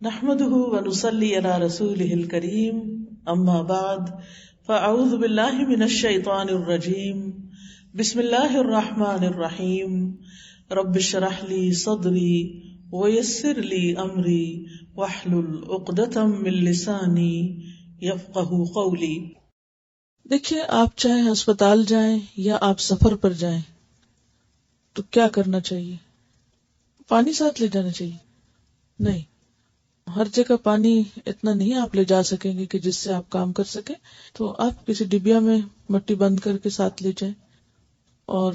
نحمده ونصلي على رسوله الكريم اما بعد فاعوذ بالله من الشيطان الرجيم بسم الله الرحمن الرحيم رب اشرح لي صدري ويسر لي امري واحلل عقدة من لساني يفقهوا قولي۔ دیکھیے، آپ چاہے ہسپتال جائیں یا آپ سفر پر جائیں تو کیا کرنا چاہیے؟ پانی ساتھ لے جانا چاہیے؟ نہیں، ہر جگہ پانی اتنا نہیں آپ لے جا سکیں گے کہ جس سے آپ کام کر سکیں، تو آپ کسی ڈبیا میں مٹی بند کر کے ساتھ لے جائیں۔ اور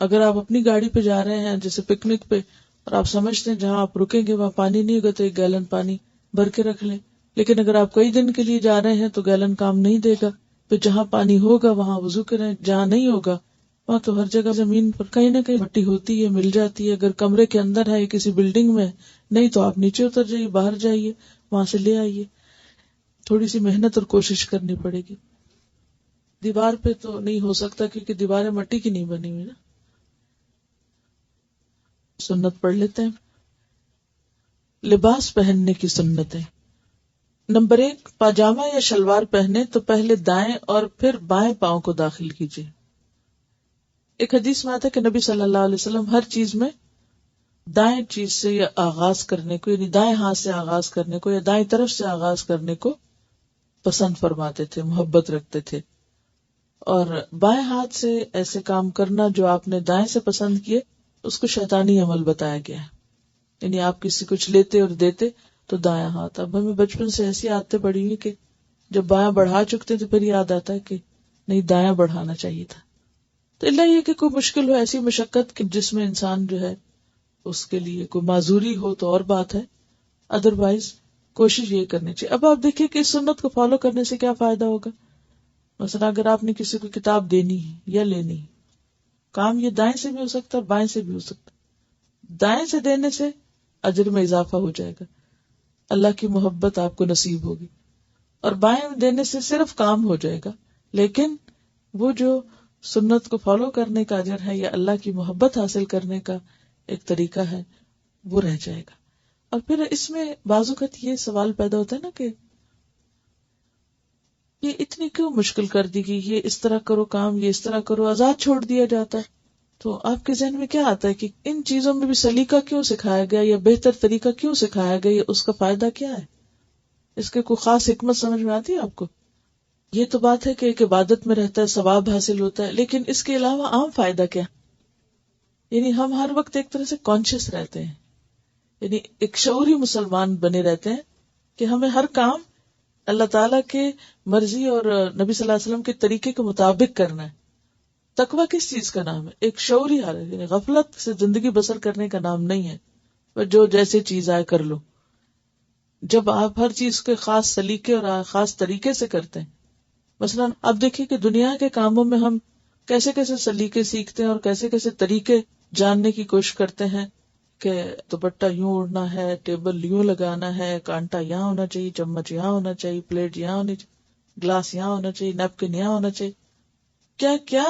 اگر آپ اپنی گاڑی پہ جا رہے ہیں جیسے پکنک پہ اور آپ سمجھتے ہیں جہاں آپ رکیں گے وہاں پانی نہیں ہوگا تو 1 گیلن پانی بھر کے رکھ لیں، لیکن اگر آپ کئی دن کے لیے جا رہے ہیں تو گیلن کام نہیں دے گا، تو جہاں پانی ہوگا وہاں وضو کریں، جہاں نہیں ہوگا وہاں تو ہر جگہ زمین پر کہیں نہ کہیں مٹی ہوتی ہے، مل جاتی ہے۔ اگر کمرے کے اندر ہے یا کسی بلڈنگ میں نہیں تو آپ نیچے اتر جائیے، باہر جائیے، وہاں سے لے آئیے۔ تھوڑی سی محنت اور کوشش کرنی پڑے گی۔ دیوار پہ تو نہیں ہو سکتا کیونکہ دیواریں مٹی کی نہیں بنی ہوئی نا۔ سنت پڑھ لیتے ہیں، لباس پہننے کی سنتیں۔ نمبر 1، پاجامہ یا شلوار پہنے تو پہلے دائیں اور پھر بائیں پاؤں کو داخل کیجیے۔ ایک حدیث میں آتا ہے کہ نبی صلی اللہ علیہ وسلم ہر چیز میں دائیں چیز سے یا آغاز کرنے کو، یعنی دائیں ہاتھ سے آغاز کرنے کو یا دائیں طرف سے آغاز کرنے کو پسند فرماتے تھے، محبت رکھتے تھے۔ اور بائیں ہاتھ سے ایسے کام کرنا جو آپ نے دائیں سے پسند کیے اس کو شیطانی عمل بتایا گیا ہے، یعنی آپ کسی کچھ لیتے اور دیتے تو دایاں ہاتھ۔ اب ہمیں بچپن سے ایسی عادتیں پڑی ہوئی کہ جب بایاں بڑھا چکتے تو پھر یاد آتا ہے کہ نہیں، دایاں بڑھانا چاہیے تھا۔ تو اللہ یہ کہ کوئی مشکل ہو، ایسی مشقت کہ جس میں انسان جو ہے اس کے لیے کوئی معذوری ہو تو اور بات ہے، ادروائز کوشش یہ کرنی چاہیے۔ اب آپ دیکھیں کہ اس سنت کو فالو کرنے سے کیا فائدہ ہوگا۔ مثلا اگر آپ نے کسی کو کتاب دینی ہے یا لینی ہے، کام یہ دائیں سے بھی ہو سکتا ہے، بائیں سے بھی ہو سکتا ہے۔ دائیں سے دینے سے اجر میں اضافہ ہو جائے گا، اللہ کی محبت آپ کو نصیب ہوگی، اور بائیں دینے سے صرف کام ہو جائے گا، لیکن وہ جو سنت کو فالو کرنے کا اجر ہے یا اللہ کی محبت حاصل کرنے کا ایک طریقہ ہے وہ رہ جائے گا۔ اور پھر اس میں بعض اوقات یہ سوال پیدا ہوتا ہے نا کہ یہ اتنی کیوں مشکل کر دی گئی، یہ اس طرح کرو کام، یہ اس طرح کرو، آزاد چھوڑ دیا جاتا ہے۔ تو آپ کے ذہن میں کیا آتا ہے کہ ان چیزوں میں بھی سلیقہ کیوں سکھایا گیا یا بہتر طریقہ کیوں سکھایا گیا، اس کا فائدہ کیا ہے؟ اس کے کوئی خاص حکمت سمجھ میں آتی ہے آپ کو؟ یہ تو بات ہے کہ ایک عبادت میں رہتا ہے، ثواب حاصل ہوتا ہے، لیکن اس کے علاوہ عام فائدہ کیا؟ یعنی ہم ہر وقت ایک طرح سے کانشیس رہتے ہیں، یعنی ایک شعوری مسلمان بنے رہتے ہیں کہ ہمیں ہر کام اللہ تعالیٰ کے مرضی اور نبی صلی اللہ علیہ وسلم کے طریقے کے مطابق کرنا ہے۔ تقویٰ کس چیز کا نام ہے؟ ایک شعوری حالت، یعنی غفلت سے زندگی بسر کرنے کا نام نہیں ہے، جو جیسے چیز آئے کر لو۔ جب آپ ہر چیز کے خاص سلیقے اور خاص طریقے سے کرتے ہیں، مثلا آپ دیکھیں کہ دنیا کے کاموں میں ہم کیسے کیسے سلیقے سیکھتے ہیں اور کیسے کیسے طریقے جاننے کی کوشش کرتے ہیں کہ دوپٹہ یوں اڑنا ہے، ٹیبل یوں لگانا ہے، کانٹا یہاں ہونا چاہیے، چمچ یہاں ہونا چاہیے، پلیٹ یہاں ہونی چاہیے، گلاس یہاں ہونا چاہیے، نیپکن یہاں ہونا چاہیے۔ کیا کیا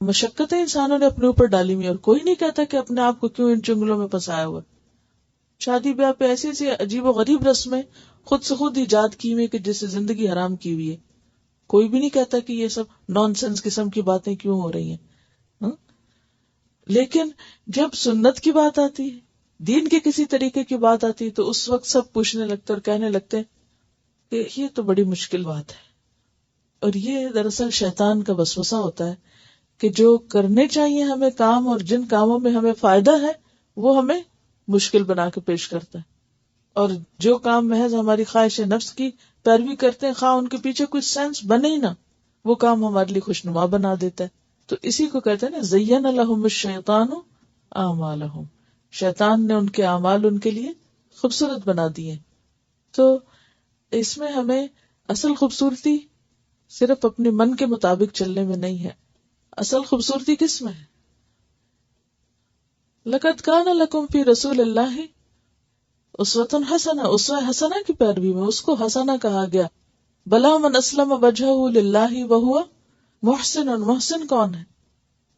مشقتیں انسانوں نے اپنے اوپر ڈالی ہوئی، اور کوئی نہیں کہتا کہ اپنے آپ کو کیوں ان چنگلوں میں پھنسایا ہوا۔ شادی بیاہ پہ ایسی ایسی عجیب و غریب رسمیں خود سے خود ایجاد کی ہوئی کہ جس سے زندگی حرام کی ہوئی ہے، کوئی بھی نہیں کہتا کہ یہ سب نان سینس قسم کی باتیں کیوں ہو رہی ہیں۔ لیکن جب سنت کی بات آتی ہے، دین کے کسی طریقے کی بات آتی ہے، تو اس وقت سب پوچھنے لگتے اور کہنے لگتے ہیں کہ یہ تو بڑی مشکل بات ہے۔ اور یہ دراصل شیطان کا وسوسہ ہوتا ہے کہ جو کرنے چاہیے ہمیں کام اور جن کاموں میں ہمیں فائدہ ہے وہ ہمیں مشکل بنا کے پیش کرتا ہے، اور جو کام محض ہماری خواہش نفس کی پیروی کرتے ہیں، خواہ ان کے پیچھے کوئی سینس بنے ہی نہ، وہ کام ہمارے لیے خوشنما بنا دیتا ہے۔ تو اسی کو کہتے ہیں نا، زین لہم الشیطان اعمالہم، شیطان نے ان کے اعمال ان کے لیے خوبصورت بنا دیے۔ تو اس میں ہمیں اصل خوبصورتی صرف اپنے من کے مطابق چلنے میں نہیں ہے، اصل خوبصورتی کس میں ہے؟ لقد کان لکم فی رسول اللہ اسوۃ حسنہ، اسوہ حسنہ کی پیروی میں اس کو حسنہ کہا گیا۔ بلا من اسلم وجہہ للہ وہو محسن، محسن کون ہے؟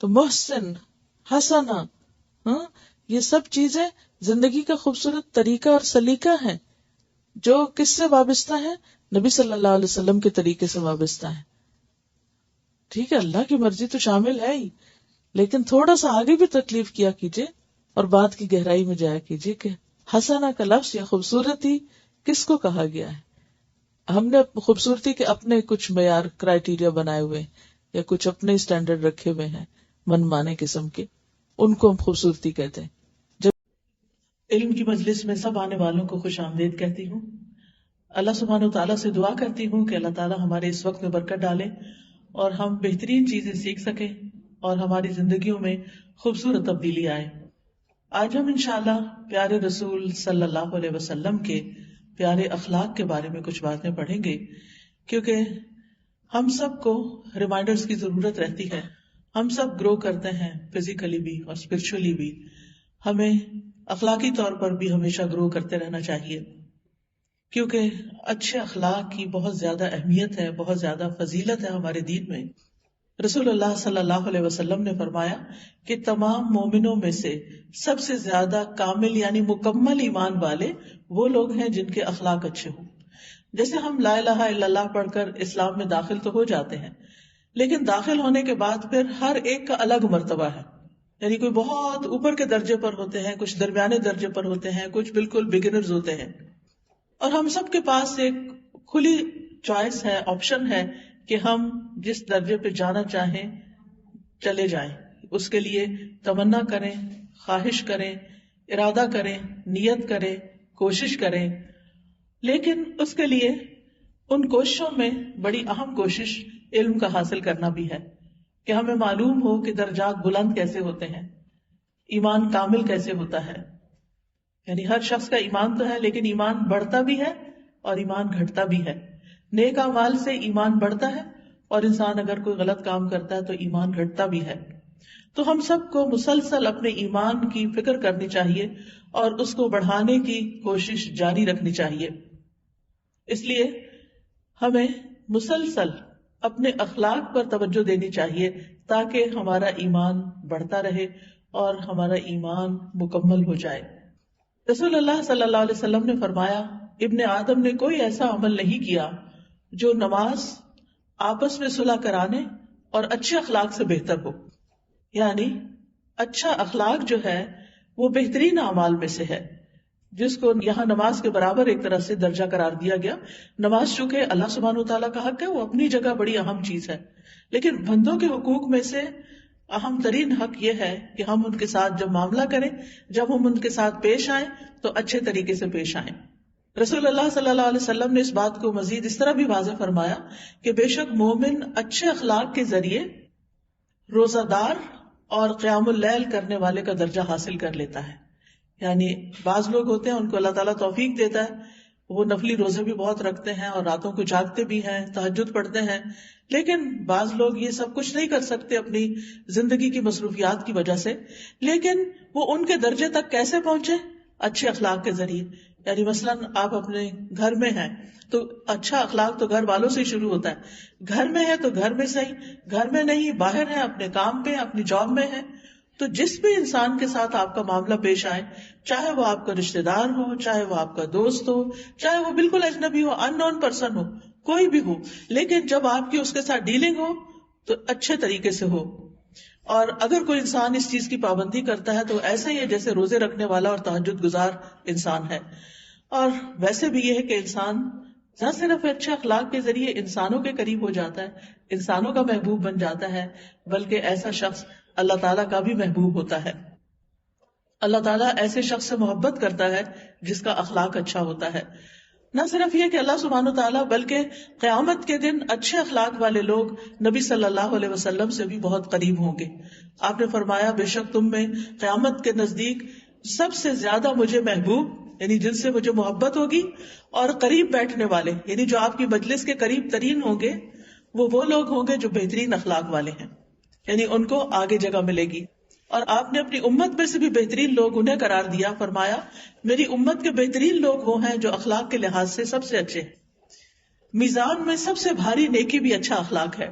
تو محسن، حسنہ، یہ سب چیزیں زندگی کا خوبصورت طریقہ اور سلیقہ ہیں۔ جو کس سے وابستہ ہے؟ نبی صلی اللہ علیہ وسلم کے طریقے سے وابستہ ہے. ٹھیک ہے، اللہ کی مرضی تو شامل ہے ہی، لیکن تھوڑا سا آگے بھی تکلیف کیا کیجیے اور بات کی گہرائی میں جایا کیجیے کہ حسنہ کا لفظ یا خوبصورتی کس کو کہا گیا ہے. ہم نے خوبصورتی کے اپنے کچھ معیار کرائیٹیریا بنائے ہوئے یا کچھ اپنے اسٹینڈرڈ رکھے ہوئے ہیں من مانے قسم کے، ان کو ہم خوبصورتی کہتے ہیں. علم کی مجلس میں سب آنے والوں کو خوش آمدید کہتی ہوں. اللہ سبحانہ و تعالیٰ سے دعا کرتی ہوں کہ اللہ تعالیٰ ہمارے اس وقت میں برکت ڈالے اور ہم بہترین چیزیں سیکھ سکیں اور ہماری زندگیوں میں خوبصورت تبدیلی آئے. آج ہم انشاءاللہ پیارے رسول صلی اللہ علیہ وسلم کے پیارے اخلاق کے بارے میں کچھ باتیں پڑھیں گے، کیونکہ ہم سب کو ریمائنڈرز کی ضرورت رہتی ہے. ہم سب گرو کرتے ہیں فزیکلی بھی اور اسپرچولی بھی. ہمیں اخلاقی طور پر بھی ہمیشہ گرو کرتے رہنا چاہیے، کیونکہ اچھے اخلاق کی بہت زیادہ اہمیت ہے، بہت زیادہ فضیلت ہے ہمارے دین میں. رسول اللہ صلی اللہ علیہ وسلم نے فرمایا کہ تمام مومنوں میں سے سب سے زیادہ کامل یعنی مکمل ایمان والے وہ لوگ ہیں جن کے اخلاق اچھے ہوں. جیسے ہم لا الہ الا اللہ پڑھ کر اسلام میں داخل تو ہو جاتے ہیں، لیکن داخل ہونے کے بعد پھر ہر ایک کا الگ مرتبہ ہے. یعنی کوئی بہت اوپر کے درجے پر ہوتے ہیں، کچھ درمیانے درجے پر ہوتے ہیں، کچھ بالکل بگنرز ہوتے ہیں. اور ہم سب کے پاس ایک کھلی چوائس ہے، آپشن ہے کہ ہم جس درجے پہ جانا چاہیں چلے جائیں. اس کے لیے تمنا کریں، خواہش کریں، ارادہ کریں، نیت کریں، کوشش کریں. لیکن اس کے لیے ان کوششوں میں بڑی اہم کوشش علم کا حاصل کرنا بھی ہے کہ ہمیں معلوم ہو کہ درجات بلند کیسے ہوتے ہیں، ایمان کامل کیسے ہوتا ہے. یعنی ہر شخص کا ایمان تو ہے، لیکن ایمان بڑھتا بھی ہے اور ایمان گھٹتا بھی ہے. نیک اعمال سے ایمان بڑھتا ہے اور انسان اگر کوئی غلط کام کرتا ہے تو ایمان گھٹتا بھی ہے. تو ہم سب کو مسلسل اپنے ایمان کی فکر کرنی چاہیے اور اس کو بڑھانے کی کوشش جاری رکھنی چاہیے. اس لیے ہمیں مسلسل اپنے اخلاق پر توجہ دینی چاہیے تاکہ ہمارا ایمان بڑھتا رہے اور ہمارا ایمان مکمل ہو جائے. رسول اللہ صلی اللہ علیہ وسلم نے فرمایا، ابن آدم نے کوئی ایسا عمل نہیں کیا جو نماز، آپس میں صلح کرانے اور اچھے اخلاق سے بہتر ہو. یعنی اچھا اخلاق جو ہے وہ بہترین اعمال میں سے ہے، جس کو یہاں نماز کے برابر ایک طرح سے درجہ قرار دیا گیا. نماز چونکہ اللہ سبحانہ و تعالیٰ کا حق ہے، وہ اپنی جگہ بڑی اہم چیز ہے، لیکن بندوں کے حقوق میں سے اہم ترین حق یہ ہے کہ ہم ان کے ساتھ جب معاملہ کریں، جب ہم ان کے ساتھ پیش آئیں تو اچھے طریقے سے پیش آئیں. رسول اللہ صلی اللہ علیہ وسلم نے اس بات کو مزید اس طرح بھی واضح فرمایا کہ بے شک مومن اچھے اخلاق کے ذریعے روزہ دار اور قیام اللیل کرنے والے کا درجہ حاصل کر لیتا ہے. یعنی بعض لوگ ہوتے ہیں ان کو اللہ تعالیٰ توفیق دیتا ہے، وہ نفلی روزے بھی بہت رکھتے ہیں اور راتوں کو جاگتے بھی ہیں، تہجد پڑھتے ہیں، لیکن بعض لوگ یہ سب کچھ نہیں کر سکتے اپنی زندگی کی مصروفیات کی وجہ سے. لیکن وہ ان کے درجے تک کیسے پہنچے؟ اچھے اخلاق کے ذریعے. یعنی مثلاً آپ اپنے گھر میں ہیں تو اچھا اخلاق تو گھر والوں سے شروع ہوتا ہے. گھر میں ہے تو گھر میں صحیح، گھر میں نہیں باہر ہے، اپنے کام پہ، اپنی جاب میں ہے، تو جس بھی انسان کے ساتھ آپ کا معاملہ پیش آئے، چاہے وہ آپ کا رشتہ دار ہو، چاہے وہ آپ کا دوست ہو، چاہے وہ بالکل اجنبی ہو، ان نون پرسن ہو، کوئی بھی ہو، لیکن جب آپ کی اس کے ساتھ ڈیلنگ ہو تو اچھے طریقے سے ہو. اور اگر کوئی انسان اس چیز کی پابندی کرتا ہے تو ایسا ہی ہے جیسے روزے رکھنے والا اور تہجد گزار انسان ہے. اور ویسے بھی یہ ہے کہ انسان نہ صرف اچھے اخلاق کے ذریعے انسانوں کے قریب ہو جاتا ہے، انسانوں کا محبوب بن جاتا ہے، بلکہ ایسا شخص اللہ تعالیٰ کا بھی محبوب ہوتا ہے. اللہ تعالیٰ ایسے شخص سے محبت کرتا ہے جس کا اخلاق اچھا ہوتا ہے. نہ صرف یہ کہ اللہ سبحانہ و تعالیٰ بلکہ قیامت کے دن اچھے اخلاق والے لوگ نبی صلی اللہ علیہ وسلم سے بھی بہت قریب ہوں گے. آپ نے فرمایا بے شک تم میں قیامت کے نزدیک سب سے زیادہ مجھے محبوب، یعنی جن سے مجھے محبت ہوگی، اور قریب بیٹھنے والے، یعنی جو آپ کی مجلس کے قریب ترین ہوں گے، وہ لوگ ہوں گے جو بہترین اخلاق والے ہیں، یعنی ان کو آگے جگہ ملے گی. اور آپ نے اپنی امت میں سے بھی بہترین لوگ انہیں قرار دیا. فرمایا میری امت کے بہترین لوگ وہ ہیں جو اخلاق کے لحاظ سے سب سے اچھے ہیں. میزان میں سب سے بھاری نیکی بھی اچھا اخلاق ہے.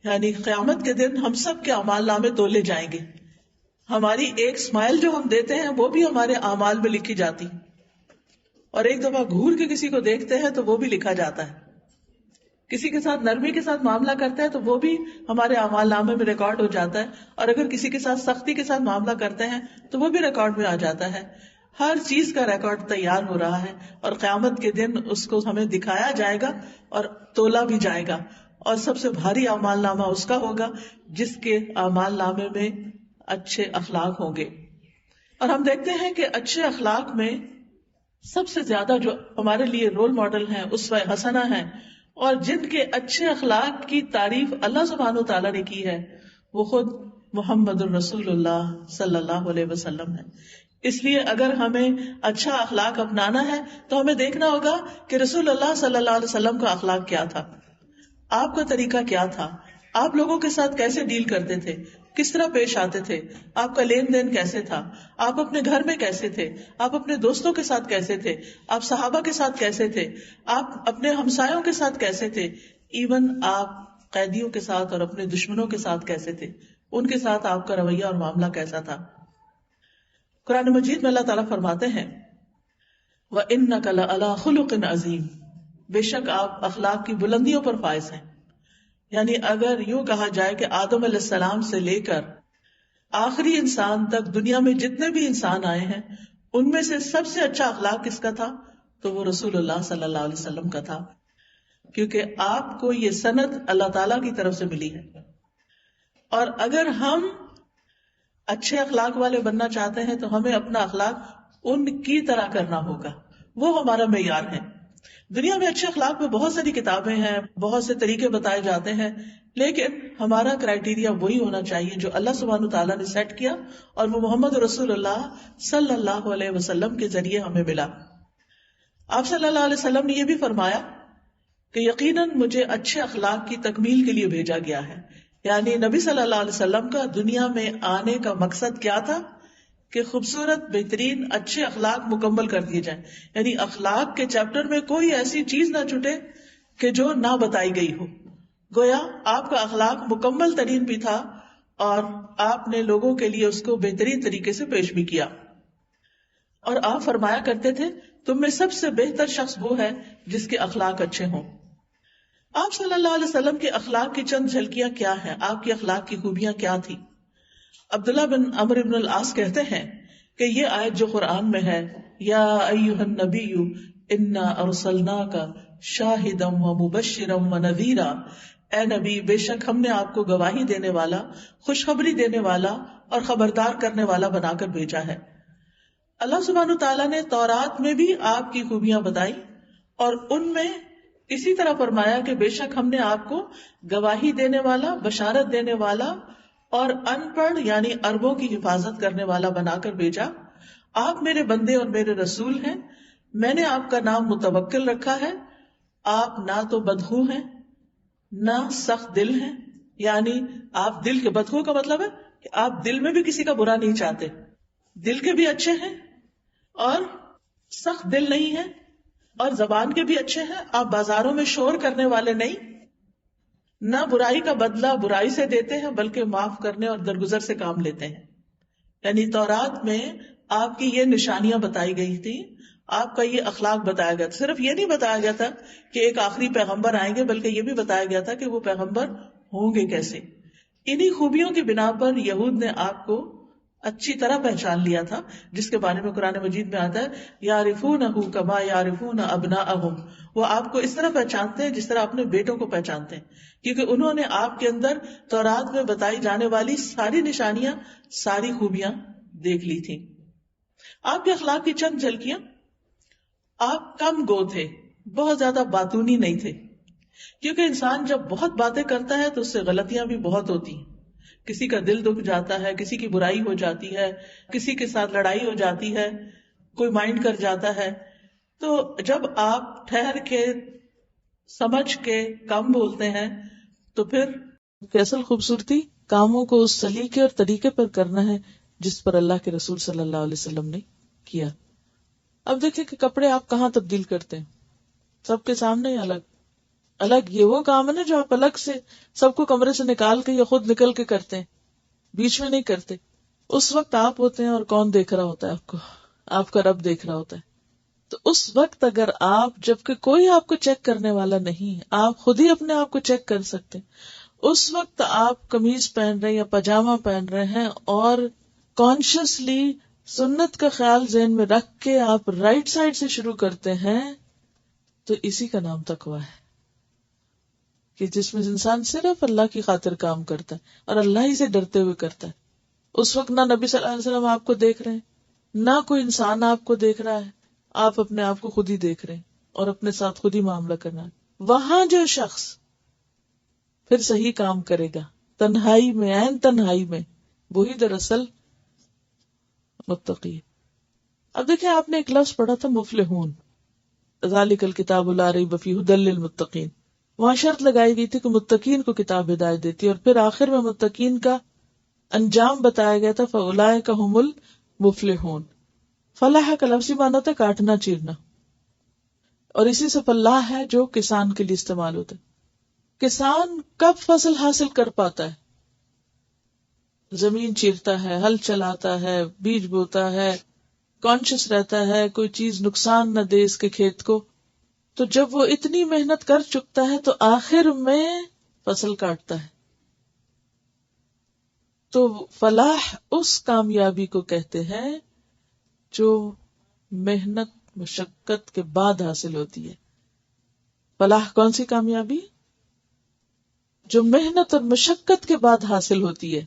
یعنی قیامت کے دن ہم سب کے اعمال نامے تولے جائیں گے. ہماری ایک اسمائل جو ہم دیتے ہیں وہ بھی ہمارے اعمال میں لکھی جاتی، اور ایک دفعہ گھور کے کسی کو دیکھتے ہیں تو وہ بھی لکھا جاتا ہے. کسی کے ساتھ نرمی کے ساتھ معاملہ کرتے ہیں تو وہ بھی ہمارے اعمال نامے میں ریکارڈ ہو جاتا ہے, اور اگر کسی کے ساتھ سختی کے ساتھ معاملہ کرتے ہیں تو وہ بھی ریکارڈ میں آ جاتا ہے. ہر چیز کا ریکارڈ تیار ہو رہا ہے, اور قیامت کے دن اس کو ہمیں دکھایا جائے گا اور تولا بھی جائے گا, اور سب سے بھاری اعمال نامہ اس کا ہوگا جس کے اعمال نامے میں اچھے اخلاق ہوں گے. اور ہم دیکھتے ہیں کہ اچھے اخلاق میں سب سے زیادہ جو ہمارے لیے رول ماڈل ہیں, اسوہ حسنہ ہیں, اور جن کے اچھے اخلاق کی تعریف اللہ سبحانہ و تعالیٰ نے کی ہے, وہ خود محمد الرسول اللہ صلی اللہ علیہ وسلم ہے. اس لیے اگر ہمیں اچھا اخلاق اپنانا ہے تو ہمیں دیکھنا ہوگا کہ رسول اللہ صلی اللہ علیہ وسلم کا اخلاق کیا تھا, آپ کا طریقہ کیا تھا, آپ لوگوں کے ساتھ کیسے ڈیل کرتے تھے, کس طرح پیش آتے تھے, آپ کا لین دین کیسے تھا, آپ اپنے گھر میں کیسے تھے, آپ اپنے دوستوں کے ساتھ کیسے تھے, آپ صحابہ کے ساتھ کیسے تھے, آپ اپنے ہمسایوں کے ساتھ کیسے تھے, ایون آپ قیدیوں کے ساتھ اور اپنے دشمنوں کے ساتھ کیسے تھے, ان کے ساتھ آپ کا رویہ اور معاملہ کیسا تھا. قرآن مجید میں اللہ تعالیٰ فرماتے ہیں وَإِنَّكَ لَعَلَىٰ خُلُقٍ عَظِيمٍ, بے شک آپ اخلاق کی بلندیوں پر فائز ہیں. یعنی اگر یوں کہا جائے کہ آدم علیہ السلام سے لے کر آخری انسان تک دنیا میں جتنے بھی انسان آئے ہیں, ان میں سے سب سے اچھا اخلاق کس کا تھا, تو وہ رسول اللہ صلی اللہ علیہ وسلم کا تھا, کیونکہ آپ کو یہ سند اللہ تعالیٰ کی طرف سے ملی ہے. اور اگر ہم اچھے اخلاق والے بننا چاہتے ہیں تو ہمیں اپنا اخلاق ان کی طرح کرنا ہوگا, وہ ہمارا معیار ہے. دنیا میں اچھے اخلاق میں بہت ساری کتابیں ہیں, بہت سے طریقے بتائے جاتے ہیں, لیکن ہمارا کرائیٹیریا وہی ہونا چاہیے جو اللہ سبحانہ تعالیٰ نے سیٹ کیا, اور وہ محمد رسول اللہ صلی اللہ علیہ وسلم کے ذریعے ہمیں ملا. آپ صلی اللہ علیہ وسلم نے یہ بھی فرمایا کہ یقیناً مجھے اچھے اخلاق کی تکمیل کے لیے بھیجا گیا ہے. یعنی نبی صلی اللہ علیہ وسلم کا دنیا میں آنے کا مقصد کیا تھا کہ خوبصورت, بہترین, اچھے اخلاق مکمل کر دیے جائیں. یعنی اخلاق کے چیپٹر میں کوئی ایسی چیز نہ چھوٹے کہ جو نہ بتائی گئی ہو. گویا آپ کا اخلاق مکمل ترین بھی تھا, اور آپ نے لوگوں کے لیے اس کو بہترین طریقے سے پیش بھی کیا. اور آپ فرمایا کرتے تھے تم میں سب سے بہتر شخص وہ ہے جس کے اخلاق اچھے ہوں. آپ صلی اللہ علیہ وسلم کے اخلاق کی چند جھلکیاں کیا ہیں, آپ کی اخلاق کی خوبیاں کیا تھی. عبداللہ بن عمرو بن العاص کہتے ہیں کہ یہ آیت جو قرآن میں ہے, یا ایھا النبی انا ارسلناک شاہدا ومبشرا ونذیرا, اے نبی بے شک ہم نے آپ کو گواہی دینے والا, خوشخبری دینے والا اور خبردار کرنے والا بنا کر بھیجا ہے. اللہ سبحانہ تعالیٰ نے تورات میں بھی آپ کی خوبیاں بتائی, اور ان میں اسی طرح فرمایا کہ بے شک ہم نے آپ کو گواہی دینے والا, بشارت دینے والا اور ان پڑھ یعنی عربوں کی حفاظت کرنے والا بنا کر بھیجا. آپ میرے بندے اور میرے رسول ہیں. میں نے آپ کا نام متوکل رکھا ہے. آپ نہ تو بدخو ہیں نہ سخت دل ہیں. یعنی آپ دل کے بدخو کا مطلب ہے کہ آپ دل میں بھی کسی کا برا نہیں چاہتے, دل کے بھی اچھے ہیں اور سخت دل نہیں ہیں, اور زبان کے بھی اچھے ہیں. آپ بازاروں میں شور کرنے والے نہیں, نہ برائی کا بدلہ برائی سے دیتے ہیں بلکہ معاف کرنے اور درگزر سے کام لیتے ہیں. یعنی تورات میں آپ کی یہ نشانیاں بتائی گئی تھی, آپ کا یہ اخلاق بتایا گیا تھا. صرف یہ نہیں بتایا گیا تھا کہ ایک آخری پیغمبر آئیں گے, بلکہ یہ بھی بتایا گیا تھا کہ وہ پیغمبر ہوں گے کیسے. انہی خوبیوں کی بنا پر یہود نے آپ کو اچھی طرح پہچان لیا تھا, جس کے بارے میں قرآن مجید میں آتا ہے یعرفونہ کما یعرفون ابناءہم, وہ آپ کو اس طرح پہچانتے ہیں جس طرح اپنے بیٹوں کو پہچانتے ہیں, کیونکہ انہوں نے آپ کے اندر تورات میں بتائی جانے والی ساری نشانیاں, ساری خوبیاں دیکھ لی تھی. آپ کے اخلاق کی چند جھلکیاں, آپ کم گو تھے, بہت زیادہ باتونی نہیں تھے, کیونکہ انسان جب بہت باتیں کرتا ہے تو اس سے غلطیاں بھی بہت ہوتی ہیں. کسی کا دل دکھ جاتا ہے, کسی کی برائی ہو جاتی ہے, کسی کے ساتھ لڑائی ہو جاتی ہے, کوئی مائنڈ کر جاتا ہے. تو جب آپ ٹھہر کے سمجھ کے کم بولتے ہیں تو پھر اصل خوبصورتی کاموں کو اس سلیقے اور طریقے پر کرنا ہے جس پر اللہ کے رسول صلی اللہ علیہ وسلم نے کیا. اب دیکھیں کہ کپڑے آپ کہاں تبدیل کرتے ہیں, سب کے سامنے الگ الگ. یہ وہ کام ہے نا جو آپ الگ سے سب کو کمرے سے نکال کے یا خود نکل کے کرتے ہیں, بیچ میں نہیں کرتے. اس وقت آپ ہوتے ہیں اور کون دیکھ رہا ہوتا ہے آپ کو, آپ کا رب دیکھ رہا ہوتا ہے. تو اس وقت اگر آپ، جبکہ کوئی آپ کو چیک کرنے والا نہیں ہے، آپ خود ہی اپنے آپ کو چیک کر سکتے ہیں، اس وقت آپ قمیض پہن رہے ہیں یا پاجامہ پہن رہے ہیں اور کانشیسلی سنت کا خیال ذہن میں رکھ کے آپ رائٹ سائڈ سے شروع کرتے ہیں، تو اسی کا نام تقویٰ ہے، کہ جس میں انسان صرف اللہ کی خاطر کام کرتا ہے اور اللہ ہی سے ڈرتے ہوئے کرتا ہے. اس وقت نہ نبی صلی اللہ علیہ وسلم آپ کو دیکھ رہے ہیں، نہ کوئی انسان آپ کو دیکھ رہا ہے، آپ اپنے آپ کو خود ہی دیکھ رہے ہیں اور اپنے ساتھ خود ہی معاملہ کرنا ہے. وہاں جو شخص پھر صحیح کام کرے گا تنہائی میں، عین تنہائی میں، وہی دراصل متقی ہے. اب دیکھیں، آپ نے ایک لفظ پڑھا تھا مفلحون، ذالک الکتاب لا ریب فیہ ھدی للمتقین. وہاں شرط لگائی گئی تھی کہ متقین کو کتاب ہدایت دیتی ہے، اور پھر آخر میں متقین کا انجام بتایا گیا تھا، فاولئک ھم المفلحون. فلاح کا لفظی معنی ہوتا ہے کاٹنا چیرنا، اور اسی سے فلاح ہے جو کسان کے لیے استعمال ہوتا ہے. کسان کب فصل حاصل کر پاتا ہے؟ زمین چیرتا ہے، ہل چلاتا ہے، بیج بوتا ہے، کانشیس رہتا ہے کوئی چیز نقصان نہ دے اس کے کھیت کو. تو جب وہ اتنی محنت کر چکتا ہے تو آخر میں فصل کاٹتا ہے. تو فلاح اس کامیابی کو کہتے ہیں جو محنت مشقت کے بعد حاصل ہوتی ہے. فلاح کون سی کامیابی؟ جو محنت اور مشقت کے بعد حاصل ہوتی ہے.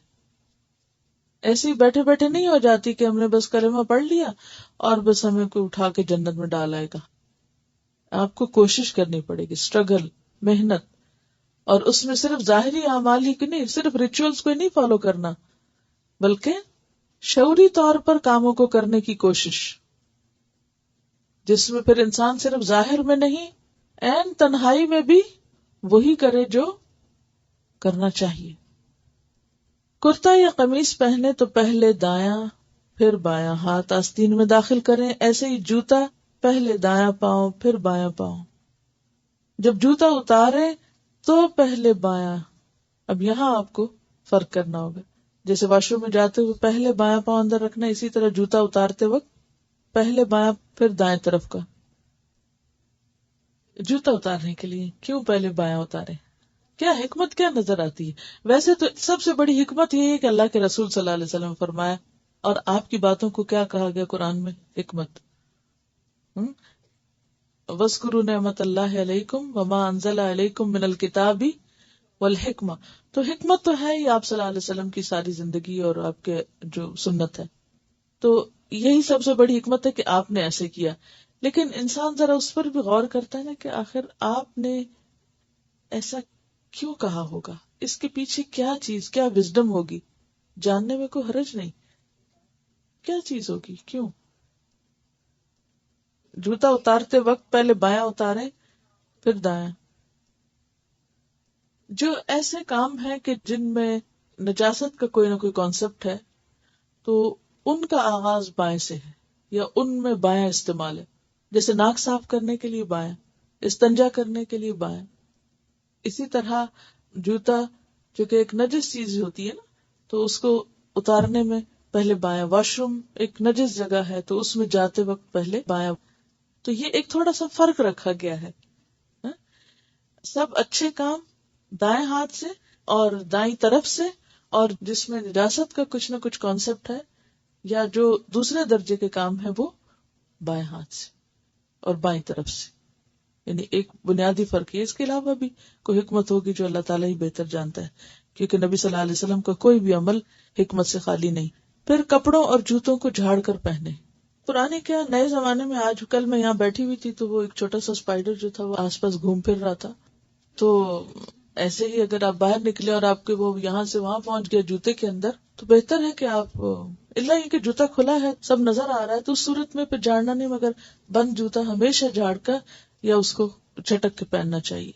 ایسے ہی بیٹھے بیٹھے نہیں ہو جاتی کہ ہم نے بس کلمہ پڑھ لیا اور بس ہمیں کوئی اٹھا کے جنت میں ڈال آئے گا. آپ کو کوشش کرنی پڑے گی، اسٹرگل، محنت، اور اس میں صرف ظاہری اعمال ہی کی نہیں، صرف ریچولز کو نہیں فالو کرنا، بلکہ شعوری طور پر کاموں کو کرنے کی کوشش، جس میں پھر انسان صرف ظاہر میں نہیں، عین تنہائی میں بھی وہی کرے جو کرنا چاہیے. کرتا یا قمیص پہنے تو پہلے دایاں پھر بایاں ہاتھ آستین میں داخل کریں. ایسے ہی جوتا پہلے دایاں پاؤں پھر بایاں پاؤں. جب جوتا اتارے تو پہلے بایاں. اب یہاں آپ کو فرق کرنا ہوگا. جیسے واش روم میں جاتے ہوئے پہلے بایاں پاؤں اندر رکھنا، اسی طرح جوتا اتارتے وقت پہلے بایاں پھر دائیں طرف کا. جوتا اتارنے کے لیے کیوں پہلے بایاں اتارے؟ کیا حکمت کیا نظر آتی ہے؟ ویسے تو سب سے بڑی حکمت یہ ہے کہ اللہ کے رسول صلی اللہ علیہ وسلم نے فرمایا، اور آپ کی باتوں کو کیا کہا گیا قرآن میں؟ حکمت. وَاذْكُرُوا نِعْمَتَ اللَّهِ عَلَيْكُمْ وَمَا أَنزَلَ عَلَيْكُمْ مِنَ الْكِتَابِ وَالْحِكْمَةِ. تو حکمت تو ہے ہی آپ صلی اللہ علیہ وسلم کی ساری زندگی اور آپ کے جو سنت ہے، تو یہی سب سے بڑی حکمت ہے کہ آپ نے ایسے کیا. لیکن انسان ذرا اس پر بھی غور کرتا ہے نا کہ آخر آپ نے ایسا کیوں کہا ہوگا، اس کے پیچھے کیا چیز، کیا وزڈم ہوگی. جاننے میں کوئی حرج نہیں، کیا چیز ہوگی، کیوں. جوتا اتارتے وقت پہلے بایاں اتارے پھر دایاں. جو ایسے کام ہیں کہ جن میں نجاست کا کوئی نہ کوئی کانسیپٹ ہے تو ان کا آغاز بائیں سے ہے، یا ان میں بایاں استعمال ہے. جیسے ناک صاف کرنے کے لیے بایاں، استنجا کرنے کے لیے بایاں. اسی طرح جوتا جو کہ ایک نجس چیز ہوتی ہے نا، تو اس کو اتارنے میں پہلے بایاں. واش روم ایک نجس جگہ ہے تو اس میں جاتے وقت پہلے بایاں. تو یہ ایک تھوڑا سا فرق رکھا گیا ہے. سب اچھے کام دائیں ہاتھ سے اور دائیں طرف سے، اور جس میں نجاست کا کچھ نہ کچھ کانسیپٹ ہے یا جو دوسرے درجے کے کام ہے وہ بائیں ہاتھ سے اور بائیں طرف سے. یعنی ایک بنیادی فرق ہے. اس کے علاوہ بھی کوئی حکمت ہوگی جو اللہ تعالیٰ ہی بہتر جانتا ہے، کیونکہ نبی صلی اللہ علیہ وسلم کا کوئی بھی عمل حکمت سے خالی نہیں. پھر کپڑوں اور جوتوں کو جھاڑ کر پہنے. پرانے کیا نئے زمانے میں، آج کل میں یہاں بیٹھی ہوئی تھی تو وہ ایک چھوٹا سا اسپائڈر جو تھا وہ آس پاس گھوم پھر رہا تھا. تو ایسے ہی اگر آپ باہر نکلے اور آپ کے وہ یہاں سے وہاں پہنچ گیا جوتے کے اندر، تو بہتر ہے کہ آپ، اللہ یہ کہ جوتا کھلا ہے سب نظر آ رہا ہے، تو اس صورت میں پھر جھاڑنا نہیں، مگر بند جوتا ہمیشہ جھاڑ کر یا اس کو چھٹک کے پہننا چاہیے.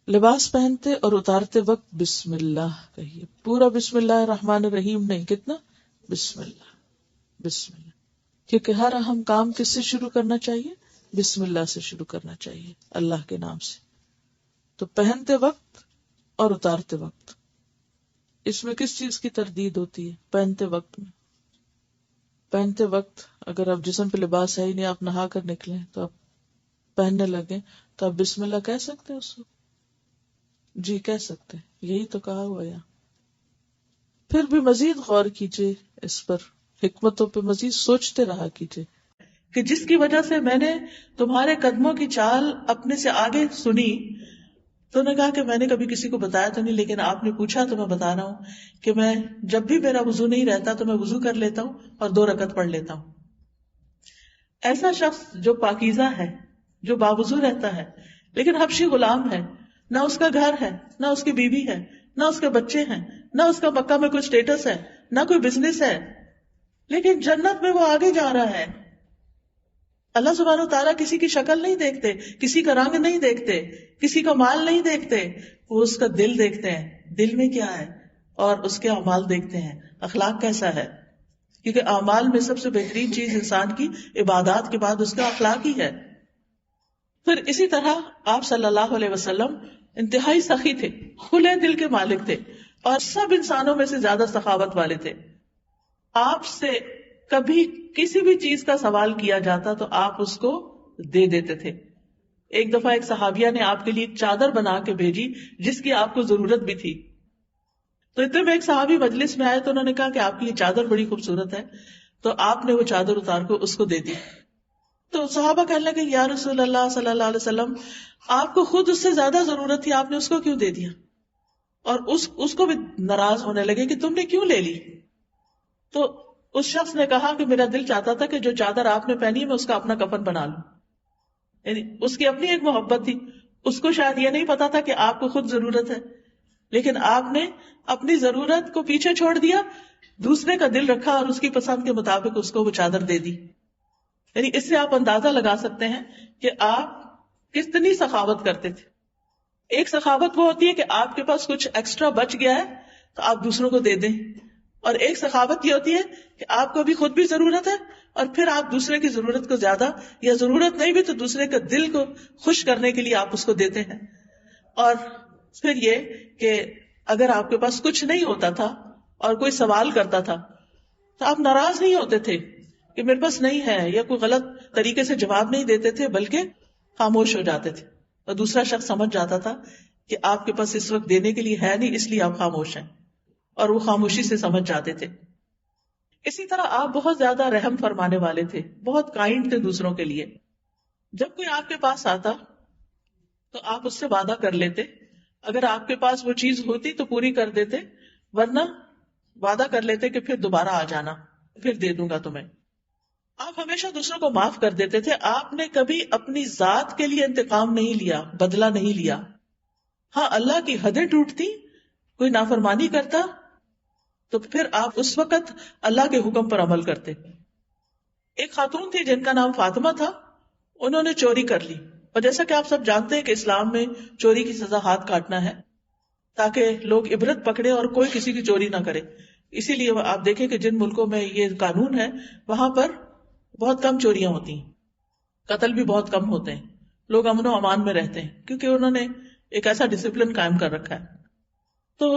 لباس پہنتے اور اتارتے وقت بسم اللہ کہیے. پورا بسم اللہ الرحمن الرحیم نہیں، کتنا بسم اللہ، بسم اللہ. کیونکہ ہر اہم کام کس سے شروع کرنا چاہیے؟ بسم اللہ سے شروع کرنا چاہیے، اللہ کے نام سے. تو پہنتے وقت اور اتارتے وقت اس میں کس چیز کی تردید ہوتی ہے؟ پہنتے وقت میں پہنتے وقت اگر آپ جسم پہ لباس ہے ہی نہیں، آپ نہا کر نکلیں تو آپ پہننے لگے تو آپ بسم اللہ کہہ سکتے ہیں اس کو؟ جی کہہ سکتے ہیں، یہی تو کہا ہوا ہے. پھر بھی مزید غور کیجئے اس پر، حکمتوں پہ مزید سوچتے رہا کیجئے کہ جس کی وجہ سے میں نے تمہارے قدموں کی چال اپنے سے آگے سنی. تو نے کہا کہ میں نے کبھی کسی کو بتایا تو نہیں، لیکن آپ نے پوچھا تو میں بتا رہا ہوں کہ میں جب بھی میرا وضو نہیں رہتا تو میں وضو کر لیتا ہوں اور 2 رکعت پڑھ لیتا ہوں. ایسا شخص جو پاکیزہ ہے، جو باوضو رہتا ہے، لیکن حبشی غلام ہے، نہ اس کا گھر ہے، نہ اس کی بیوی ہے، نہ اس کے بچے ہیں، نہ اس کا مکہ میں کوئی سٹیٹس ہے، نہ کوئی بزنس ہے، لیکن جنت میں وہ آگے جا رہا ہے. اللہ سبحانہ وتعالیٰ کسی کی شکل نہیں دیکھتے، کسی کا رنگ نہیں دیکھتے، کسی کا مال نہیں دیکھتے، وہ اس کا دل دیکھتے ہیں، دل میں کیا ہے، اور اس کے اعمال دیکھتے ہیں، اخلاق کیسا ہے. کیونکہ اعمال میں سب سے بہترین چیز انسان کی عبادات کے بعد اس کا اخلاق ہی ہے. پھر اسی طرح آپ صلی اللہ علیہ وسلم انتہائی سخی تھے، کھلے دل کے مالک تھے، اور سب انسانوں میں سے زیادہ سخاوت والے تھے. آپ سے کبھی کسی بھی چیز کا سوال کیا جاتا تو آپ اس کو دے دیتے تھے. ایک دفعہ ایک صحابیہ نے آپ کے لیے ایک چادر بنا کے بھیجی جس کی آپ کو ضرورت بھی تھی. تو اتنے میں ایک صحابی مجلس میں آئے تو انہوں نے کہا کہ آپ کی یہ چادر بڑی خوبصورت ہے، تو آپ نے وہ چادر اتار کو اس کو دے دی. تو صحابہ کہنے لگے یا رسول اللہ صلی اللہ علیہ وسلم، آپ کو خود اس سے زیادہ ضرورت تھی، آپ نے اس کو کیوں دے دیا؟ اور اس کو بھی ناراض ہونے لگے کہ تم نے کیوں لے لی. تو اس شخص نے کہا کہ میرا دل چاہتا تھا کہ جو چادر آپ نے پہنی ہے میں اس کا اپنا کفن بنا لوں. یعنی اس کی اپنی ایک محبت تھی، اس کو شاید یہ نہیں پتا تھا کہ آپ کو خود ضرورت ہے، لیکن آپ نے اپنی ضرورت کو پیچھے چھوڑ دیا، دوسرے کا دل رکھا اور اس کی پسند کے مطابق اس کو وہ چادر دے دی. یعنی اس سے آپ اندازہ لگا سکتے ہیں کہ آپ کتنی سخاوت کرتے تھے. ایک سخاوت وہ ہوتی ہے کہ آپ کے پاس کچھ ایکسٹرا بچ گیا ہے تو آپ دوسروں کو دے دیں، اور ایک سخاوت یہ ہوتی ہے کہ آپ کو بھی خود بھی ضرورت ہے اور پھر آپ دوسرے کی ضرورت کو زیادہ، یا ضرورت نہیں بھی تو دوسرے کا دل کو خوش کرنے کے لیے آپ اس کو دیتے ہیں. اور پھر یہ کہ اگر آپ کے پاس کچھ نہیں ہوتا تھا اور کوئی سوال کرتا تھا تو آپ ناراض نہیں ہوتے تھے کہ میرے پاس نہیں ہے، یا کوئی غلط طریقے سے جواب نہیں دیتے تھے، بلکہ خاموش ہو جاتے تھے اور دوسرا شخص سمجھ جاتا تھا کہ آپ کے پاس اس وقت دینے کے لیے ہے نہیں، اس لیے آپ خاموش ہیں، اور وہ خاموشی سے سمجھ جاتے تھے. اسی طرح آپ بہت زیادہ رحم فرمانے والے تھے، بہت کائنڈ تھے دوسروں کے لیے. جب کوئی آپ کے پاس آتا تو آپ اس سے وعدہ کر لیتے، اگر آپ کے پاس وہ چیز ہوتی تو پوری کر دیتے، ورنہ وعدہ کر لیتے کہ پھر دوبارہ آ جانا، پھر دے دوں گا تمہیں. آپ ہمیشہ دوسروں کو معاف کر دیتے تھے. آپ نے کبھی اپنی ذات کے لیے انتقام نہیں لیا، بدلہ نہیں لیا. ہاں اللہ کی حدیں ٹوٹتی، کوئی نافرمانی کرتا تو پھر آپ اس وقت اللہ کے حکم پر عمل کرتے. ایک خاتون تھی جن کا نام فاطمہ تھا، انہوں نے چوری کر لی، اور جیسا کہ آپ سب جانتے ہیں کہ اسلام میں چوری کی سزا ہاتھ کاٹنا ہے تاکہ لوگ عبرت پکڑے اور کوئی کسی کی چوری نہ کرے. اسی لیے آپ دیکھیں کہ جن ملکوں میں یہ قانون ہے وہاں پر بہت کم چوریاں ہوتی ہیں، قتل بھی بہت کم ہوتے ہیں، لوگ امن و امان میں رہتے ہیں کیونکہ انہوں نے ایک ایسا ڈسپلن قائم کر رکھا ہے. تو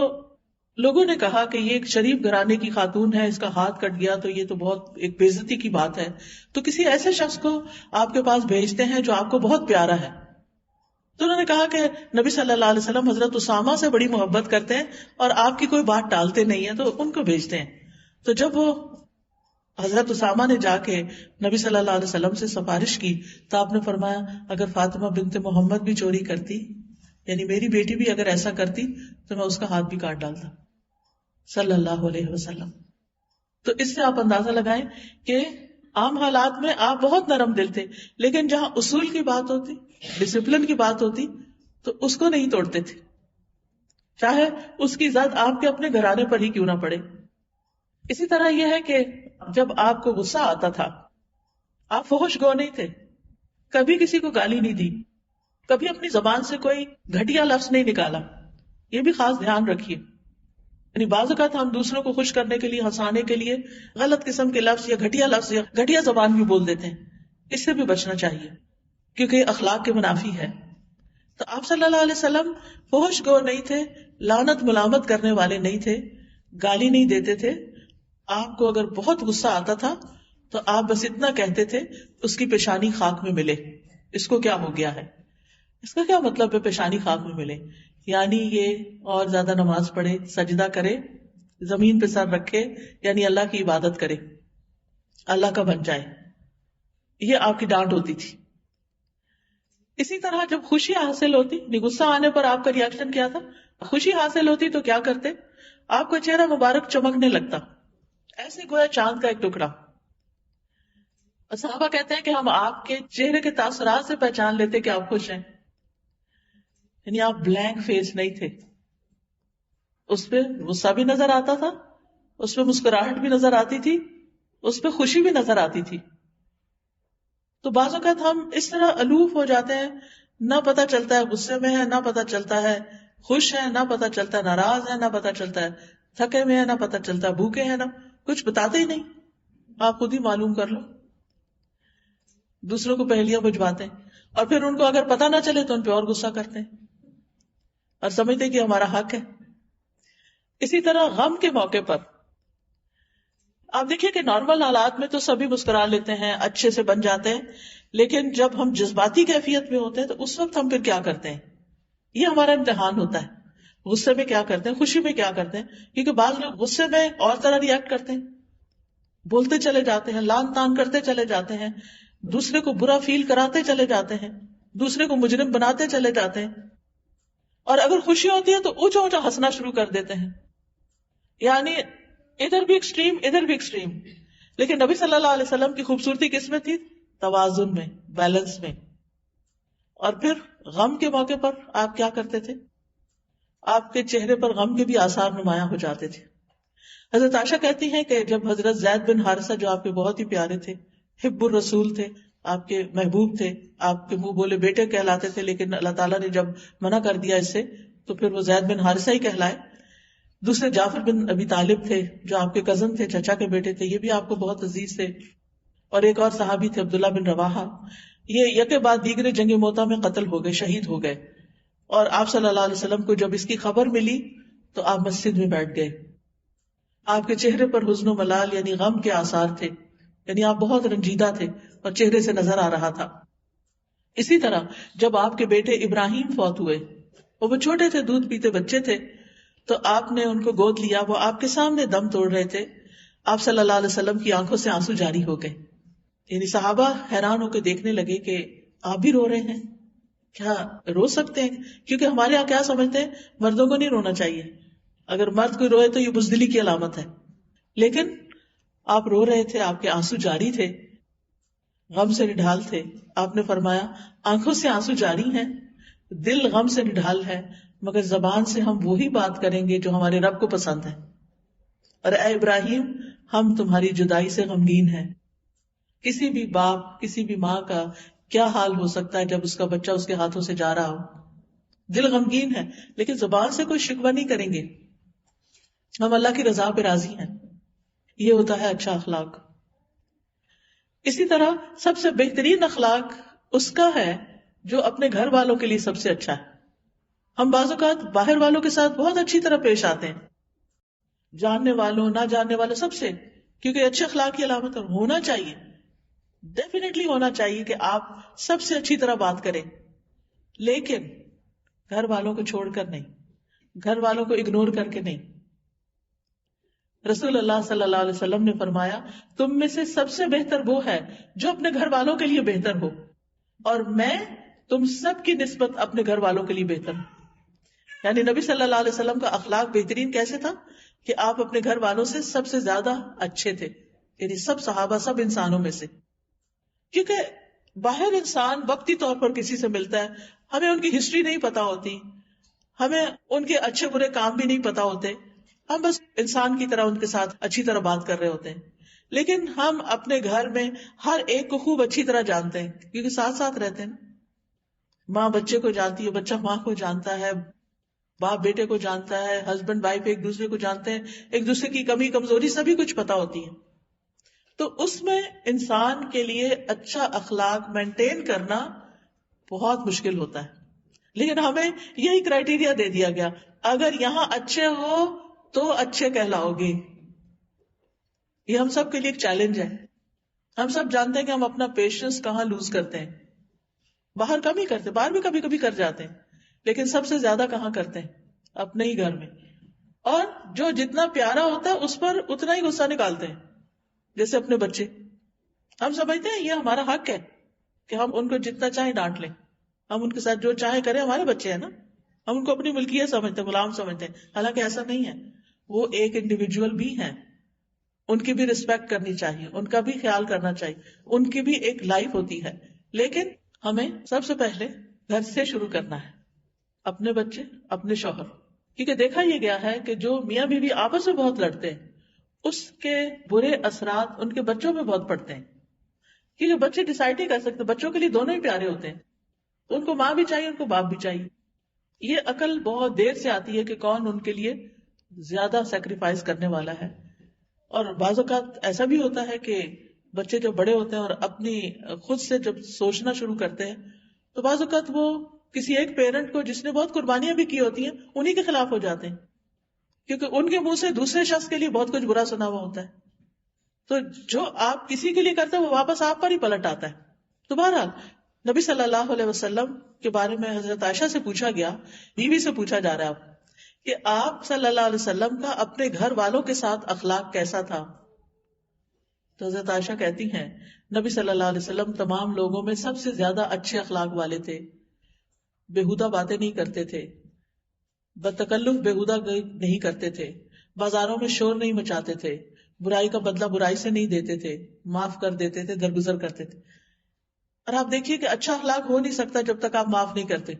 لوگوں نے کہا کہ یہ ایک شریف گھرانے کی خاتون ہے، اس کا ہاتھ کٹ گیا تو یہ تو بہت ایک بے عزتی کی بات ہے، تو کسی ایسے شخص کو آپ کے پاس بھیجتے ہیں جو آپ کو بہت پیارا ہے. تو انہوں نے کہا کہ نبی صلی اللہ علیہ وسلم حضرت اسامہ سے بڑی محبت کرتے ہیں اور آپ کی کوئی بات ٹالتے نہیں ہیں، تو ان کو بھیجتے ہیں. تو جب وہ حضرت اسامہ نے جا کے نبی صلی اللہ علیہ وسلم سے سفارش کی تو آپ نے فرمایا اگر فاطمہ بنت محمد بھی چوری کرتی، یعنی میری بیٹی بھی اگر ایسا کرتی تو میں اس کا ہاتھ بھی کاٹ ڈالتا، صلی اللہ علیہ وسلم. تو اس سے آپ اندازہ لگائیں کہ عام حالات میں آپ بہت نرم دل تھے، لیکن جہاں اصول کی بات ہوتی، ڈسپلن کی بات ہوتی تو اس کو نہیں توڑتے تھے، چاہے اس کی ذات آپ کے اپنے گھرانے پر ہی کیوں نہ پڑے. اسی طرح یہ ہے کہ جب آپ کو غصہ آتا تھا آپ فحش گو نہیں تھے، کبھی کسی کو گالی نہیں دی، کبھی اپنی زبان سے کوئی گھٹیا لفظ نہیں نکالا. یہ بھی خاص دھیان رکھیے، یعنی بعض اوقات ہم دوسروں کو خوش کرنے کے لیے، ہنسانے کے لیے غلط قسم کے لفظ یا گھٹیا زبان بھی بول دیتے ہیں. اس سے بھی بچنا چاہیے کیونکہ یہ اخلاق کے منافی ہے. تو آپ صلی اللہ علیہ وسلم فحش گو نہیں تھے، لعنت ملامت کرنے والے نہیں تھے، گالی نہیں دیتے تھے. آپ کو اگر بہت غصہ آتا تھا تو آپ بس اتنا کہتے تھے اس کی پیشانی خاک میں ملے. اس کو کیا ہو گیا ہے؟ اس کا کیا مطلب ہے پیشانی خاک میں ملے؟ یعنی یہ اور زیادہ نماز پڑھے، سجدہ کرے، زمین پہ سر رکھے، یعنی اللہ کی عبادت کرے، اللہ کا بن جائے. یہ آپ کی ڈانٹ ہوتی تھی. اسی طرح جب خوشی حاصل ہوتی، غصہ آنے پر آپ کا ریاکشن کیا تھا؟ خوشی حاصل ہوتی تو کیا کرتے؟ آپ کا چہرہ مبارک چمکنے لگتا، ایسے گویا چاند کا ایک ٹکڑا. صحابہ کہتے ہیں کہ ہم آپ کے چہرے کے تاثرات سے پہچان لیتے کہ آپ خوش ہیں. یعنی آپ بلینک فیس نہیں تھے، اس پہ غصہ بھی نظر آتا تھا، اس پہ مسکراہٹ بھی نظر آتی تھی، اس پہ خوشی بھی نظر آتی تھی. تو بعض اوقات ہم اس طرح الوف ہو جاتے ہیں، نہ پتہ چلتا ہے غصے میں ہے، نہ پتہ چلتا ہے خوش ہے، نہ پتہ چلتا ہے ناراض ہے، نہ پتہ چلتا ہے تھکے میں ہے، نہ پتہ چلتا ہے بھوکے ہیں، نہ کچھ بتاتے ہی نہیں. آپ خود ہی معلوم کر لو. دوسروں کو پہلیاں بجھواتے ہیں اور پھر ان کو اگر پتہ نہ چلے تو ان پہ اور غصہ کرتے ہیں اور سمجھتے کہ ہمارا حق ہے. اسی طرح غم کے موقع پر آپ دیکھیے کہ نارمل حالات میں تو سبھی مسکرا لیتے ہیں، اچھے سے بن جاتے ہیں، لیکن جب ہم جذباتی کیفیت میں ہوتے ہیں تو اس وقت ہم پھر کیا کرتے ہیں؟ یہ ہمارا امتحان ہوتا ہے. غصے میں کیا کرتے ہیں، خوشی میں کیا کرتے ہیں؟ کیونکہ بعض لوگ غصے میں اور طرح ریئیکٹ کرتے ہیں، بولتے چلے جاتے ہیں، لان تان کرتے چلے جاتے ہیں، دوسرے کو برا فیل کراتے چلے جاتے ہیں، دوسرے کو مجرم بناتے چلے جاتے ہیں. اور اگر خوشی ہوتی ہے تو اونچا اونچا ہنسنا شروع کر دیتے ہیں. یعنی ادھر بھی ایکسٹریم، ادھر بھی ایکسٹریم. لیکن نبی صلی اللہ علیہ وسلم کی خوبصورتی کس میں تھی؟ توازن میں، بیلنس میں. اور پھر غم کے موقع پر آپ کیا کرتے تھے؟ آپ کے چہرے پر غم کے بھی آثار نمایاں ہو جاتے تھے. حضرت عائشہ کہتی ہیں کہ جب حضرت زید بن حارثہ جو آپ کے بہت ہی پیارے تھے، حب الرسول تھے، آپ کے محبوب تھے، آپ کے منہ بولے بیٹے کہلاتے تھے، لیکن اللہ تعالیٰ نے جب منع کر دیا اس سے تو پھر وہ زید بن حارثہ ہی کہلائے. دوسرے جعفر بن ابی طالب تھے جو آپ کے کزن تھے، چچا کے بیٹے تھے، یہ بھی آپ کو بہت عزیز تھے. اور ایک اور صحابی تھے عبداللہ بن رواحہ. یہ یکے بعد دیگرے جنگ موتا میں قتل ہو گئے، شہید ہو گئے. اور آپ صلی اللہ علیہ وسلم کو جب اس کی خبر ملی تو آپ مسجد میں بیٹھ گئے. آپ کے چہرے پر حزن و ملال یعنی غم کے آثار تھے، یعنی آپ بہت رنجیدہ تھے اور چہرے سے نظر آ رہا تھا. اسی طرح جب آپ کے بیٹے ابراہیم فوت ہوئے، وہ چھوٹے تھے، دودھ پیتے بچے تھے، تو آپ نے ان کو گود لیا، وہ آپ کے سامنے دم توڑ رہے تھے. آپ صلی اللہ علیہ وسلم کی آنکھوں سے آنسو جاری ہو گئے. یعنی صحابہ حیران ہو کے دیکھنے لگے کہ آپ بھی رو رہے ہیں، کیا رو سکتے ہیں؟ کیونکہ ہمارے یہاں کیا سمجھتے ہیں مردوں کو نہیں رونا چاہیے، اگر مرد کوئی روئے تو یہ بزدلی کی علامت ہے. لیکن آپ رو رہے تھے، آپ کے آنسو جاری تھے، غم سے نڈھال تھے. آپ نے فرمایا آنکھوں سے آنسو جاری ہیں، دل غم سے نڈھال ہے، مگر زبان سے ہم وہی بات کریں گے جو ہمارے رب کو پسند ہے. اور اے ابراہیم، ہم تمہاری جدائی سے غمگین ہیں. کسی بھی باپ، کسی بھی ماں کا کیا حال ہو سکتا ہے جب اس کا بچہ اس کے ہاتھوں سے جا رہا ہو؟ دل غمگین ہے، لیکن زبان سے کوئی شکوہ نہیں کریں گے. ہم اللہ کی رضا پہ راضی ہیں. یہ ہوتا ہے اچھا اخلاق. اسی طرح سب سے بہترین اخلاق اس کا ہے جو اپنے گھر والوں کے لیے سب سے اچھا ہے. ہم بعض اوقات باہر والوں کے ساتھ بہت اچھی طرح پیش آتے ہیں، جاننے والوں نہ جاننے والوں سب سے، کیونکہ اچھے اخلاق کی علامت ہونا چاہیے، ڈیفینیٹلی ہونا چاہیے کہ آپ سب سے اچھی طرح بات کریں. لیکن گھر والوں کو چھوڑ کر نہیں، گھر والوں کو اگنور کر کے نہیں. رسول اللہ صلی اللہ علیہ وسلم نے فرمایا تم میں سے سب سے بہتر وہ ہے جو اپنے گھر والوں کے لیے بہتر ہو، اور میں تم سب کی نسبت اپنے گھر والوں کے لیے بہتر ہوں. یعنی نبی صلی اللہ علیہ وسلم کا اخلاق بہترین کیسے تھا کہ آپ اپنے گھر والوں سے سب سے زیادہ اچھے تھے، یعنی سب صحابہ، سب انسانوں میں سے. کیونکہ باہر انسان وقتی طور پر کسی سے ملتا ہے، ہمیں ان کی ہسٹری نہیں پتا ہوتی، ہمیں ان کے اچھے برے کام بھی نہیں پتا ہوتے، ہم بس انسان کی طرح ان کے ساتھ اچھی طرح بات کر رہے ہوتے ہیں. لیکن ہم اپنے گھر میں ہر ایک کو خوب اچھی طرح جانتے ہیں، کیونکہ ساتھ ساتھ رہتے ہیں. ماں بچے کو جانتی ہے، بچہ ماں کو جانتا ہے، باپ بیٹے کو جانتا ہے، ہسبینڈ وائف ایک دوسرے کو جانتے ہیں، ایک دوسرے کی کمی کمزوری سبھی کچھ پتا ہوتی ہے. تو اس میں انسان کے لیے اچھا اخلاق مینٹین کرنا بہت مشکل ہوتا ہے. لیکن ہمیں یہی کرائیٹیریا دے دیا گیا، اگر یہاں اچھے ہو تو اچھے کہلاؤ گے. یہ ہم سب کے لیے ایک چیلنج ہے ہم سب جانتے ہیں کہ ہم اپنا پیشنس کہاں لوز کرتے ہیں. باہر کم ہی کرتے، باہر بھی کبھی کبھی کر جاتے ہیں، لیکن سب سے زیادہ کہاں کرتے ہیں؟ اپنے ہی گھر میں. اور جو جتنا پیارا ہوتا ہے اس پر اتنا ہی غصہ نکالتے ہیں. جیسے اپنے بچے، ہم سمجھتے ہیں یہ ہمارا حق ہے کہ ہم ان کو جتنا چاہیں ڈانٹ لیں، ہم ان کے ساتھ جو چاہیں کریں، ہمارے بچے ہیں نا. ہم ان کو اپنی ملکیت سمجھتے ہیں، غلام سمجھتے ہیں، حالانکہ ایسا نہیں ہے. وہ ایک انڈیویجول بھی ہیں، ان کی بھی رسپیکٹ کرنی چاہیے، ان کا بھی خیال کرنا چاہیے، ان کی بھی ایک لائف ہوتی ہے. لیکن ہمیں سب سے پہلے گھر سے شروع کرنا ہے، اپنے بچے، اپنے شوہر. کیونکہ دیکھا یہ گیا ہے کہ جو میاں بیوی آپس میں بہت لڑتے ہیں اس کے برے اثرات ان کے بچوں پہ بہت پڑتے ہیں. کیونکہ بچے ڈیسائیڈ نہیں کر سکتے، بچوں کے لیے دونوں ہی پیارے ہوتے ہیں، ان کو ماں بھی چاہیے، ان کو باپ بھی چاہیے. یہ عقل بہت دیر سے آتی ہے کہ کون ان کے لیے زیادہ سیکریفائس کرنے والا ہے. اور بعض اوقات ایسا بھی ہوتا ہے کہ بچے جب بڑے ہوتے ہیں اور اپنی خود سے جب سوچنا شروع کرتے ہیں تو بعض اوقات وہ کسی ایک پیرنٹ کو جس نے بہت قربانیاں بھی کی ہوتی ہیں انہی کے خلاف ہو جاتے ہیں، کیونکہ ان کے منہ سے دوسرے شخص کے لیے بہت کچھ برا سنا ہوا ہوتا ہے. تو جو آپ کسی کے لیے کرتے ہیں وہ واپس آپ پر ہی پلٹ آتا ہے. تو بہرحال نبی صلی اللہ علیہ وسلم کے بارے میں حضرت عائشہ سے پوچھا گیا، بیوی سے پوچھا جا رہا ہے کہ آپ صلی اللہ علیہ وسلم کا اپنے گھر والوں کے ساتھ اخلاق کیسا تھا؟ تو حضرت عائشہ کہتی ہیں نبی صلی اللہ علیہ وسلم تمام لوگوں میں سب سے زیادہ اچھے اخلاق والے تھے، بےہودہ باتیں نہیں کرتے تھے، بتکلف بےہودہ نہیں کرتے تھے، بازاروں میں شور نہیں مچاتے تھے، برائی کا بدلہ برائی سے نہیں دیتے تھے، معاف کر دیتے تھے، درگزر کرتے تھے. اور آپ دیکھیے کہ اچھا اخلاق ہو نہیں سکتا جب تک آپ معاف نہیں کرتے.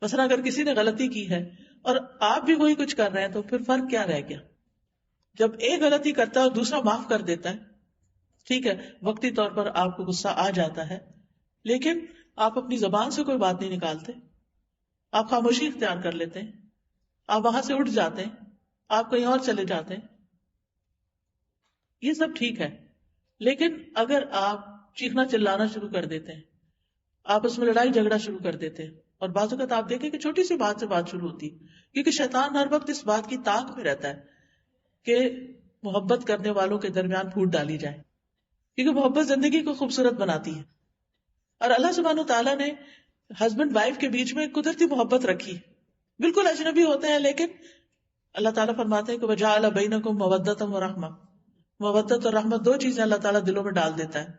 مثلا اگر کسی نے غلطی کی ہے اور آپ بھی وہی کچھ کر رہے ہیں تو پھر فرق کیا رہ گیا؟ جب ایک غلطی کرتا ہے اور دوسرا معاف کر دیتا ہے، ٹھیک ہے وقتی طور پر آپ کو غصہ آ جاتا ہے، لیکن آپ اپنی زبان سے کوئی بات نہیں نکالتے، آپ خاموشی اختیار کر لیتے ہیں، آپ وہاں سے اٹھ جاتے ہیں، آپ کہیں اور چلے جاتے ہیں، یہ سب ٹھیک ہے. لیکن اگر آپ چیخنا چلانا شروع کر دیتے ہیں، آپس میں لڑائی جھگڑا شروع کر دیتے ہیں، اور بعض اوقات آپ دیکھیں کہ چھوٹی سی بات سے بات شروع ہوتی ہے، کیونکہ شیطان ہر وقت اس بات کی تاک میں رہتا ہے کہ محبت کرنے والوں کے درمیان پھوٹ ڈالی جائے، کیونکہ محبت زندگی کو خوبصورت بناتی ہے. اور اللہ سبحانہ وتعالیٰ نے ہسبینڈ وائف کے بیچ میں قدرتی محبت رکھی، بالکل اجنبی ہوتے ہیں لیکن اللہ تعالیٰ فرماتے ہیں کہ وجعل بینکم مودۃ ورحمہ، مودت اور رحمت دو چیزیں اللہ تعالیٰ دلوں میں ڈال دیتا ہے.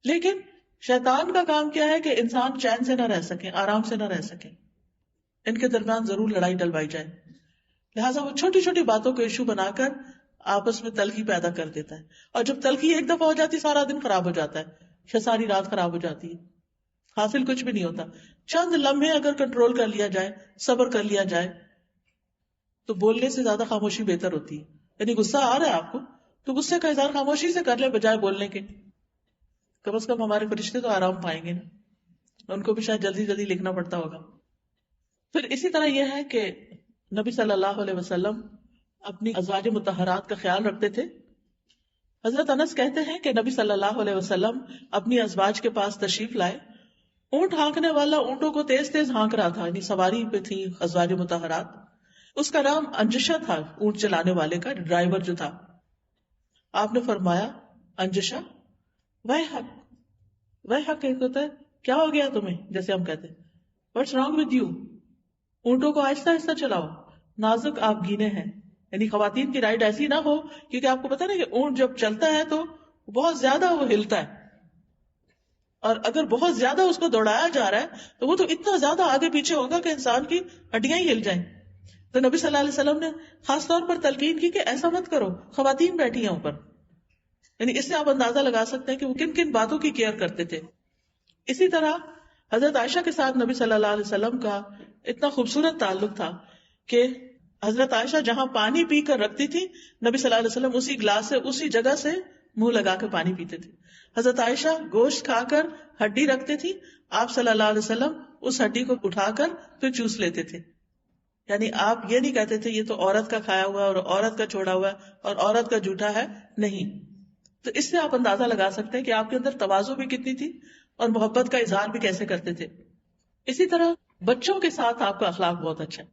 لیکن شیطان کا کام کیا ہے کہ انسان چین سے نہ رہ سکے، آرام سے نہ رہ سکے، ان کے درمیان ضرور لڑائی ڈلوائی جائے. لہٰذا وہ چھوٹی چھوٹی باتوں کو ایشو بنا کر آپس میں تلخی پیدا کر دیتا ہے، اور جب تلخی ایک دفعہ ہو جاتی سارا دن خراب ہو جاتا ہے، ساری رات خراب ہو جاتی ہے، حاصل کچھ بھی نہیں ہوتا. چند لمحے اگر کنٹرول کر لیا جائے، صبر کر لیا جائے تو بولنے سے زیادہ خاموشی بہتر ہوتی ہے. یعنی غصہ آ رہا ہے آپ کو تو غصے کا اظہار خاموشی سے کر لے بجائے بولنے کے. کم از کم ہمارے فرشتے تو آرام پائیں گے نا، ان کو بھی شاید جلدی جلدی لکھنا پڑتا ہوگا. پھر اسی طرح یہ ہے کہ نبی صلی اللہ علیہ وسلم اپنی ازواج مطہرات کا خیال رکھتے تھے. حضرت انس کہتے ہیں کہ نبی صلی اللہ علیہ وسلم اپنی ازواج کے پاس تشریف لائے، اونٹ ہانکنے والا اونٹوں کو تیز تیز ہانک رہا تھا، یعنی سواری پہ تھی ازواج مطہرات. اس کا نام انجشا تھا، اونٹ چلانے والے کا ڈرائیور جو تھا. آپ نے فرمایا انجشا وَيْحَكَ ایک ہوتا ہے کیا ہو گیا تمہیں، جیسے ہم کہتے ہیں What's wrong with you؟ اونٹوں کو آہستہ آہستہ چلاؤ، نازک آپ گینے ہیں. یعنی خواتین کی رائڈ ایسی نہ ہو، کیونکہ آپ کو پتا نا کہ اونٹ جب چلتا ہے تو بہت زیادہ وہ ہلتا ہے، اور اگر بہت زیادہ اس کو دوڑایا جا رہا ہے تو وہ تو اتنا زیادہ آگے پیچھے ہوگا کہ انسان کی ہڈیاں ہی ہل جائیں. تو نبی صلی اللہ علیہ وسلم نے خاص طور پر تلقین کی کہ ایسا مت کرو، خواتین بیٹھی ہیں اوپر. یعنی اس سے آپ اندازہ لگا سکتے ہیں کہ وہ کن کن باتوں کی کیئر کرتے تھے. اسی طرح حضرت عائشہ کے ساتھ نبی صلی اللہ علیہ وسلم کا اتنا خوبصورت تعلق تھا کہ حضرت عائشہ جہاں پانی پی کر رکھتی تھی، نبی صلی اللہ علیہ وسلم اسی گلاس سے اسی جگہ سے منہ لگا کے پانی پیتے تھے. حضرت عائشہ گوشت کھا کر ہڈی رکھتے تھی، آپ صلی اللہ علیہ وسلم اس ہڈی کو اٹھا کر پھر چوس لیتے تھے. یعنی آپ یہ نہیں کہتے تھے یہ تو عورت کا کھایا ہوا ہے اور عورت کا چھوڑا ہوا ہے اور عورت کا جھوٹا ہے، نہیں. تو اس سے آپ اندازہ لگا سکتے ہیں کہ آپ کے اندر تواضع بھی کتنی تھی اور محبت کا اظہار بھی کیسے کرتے تھے. اسی طرح بچوں کے ساتھ آپ کا اخلاق بہت اچھا ہے.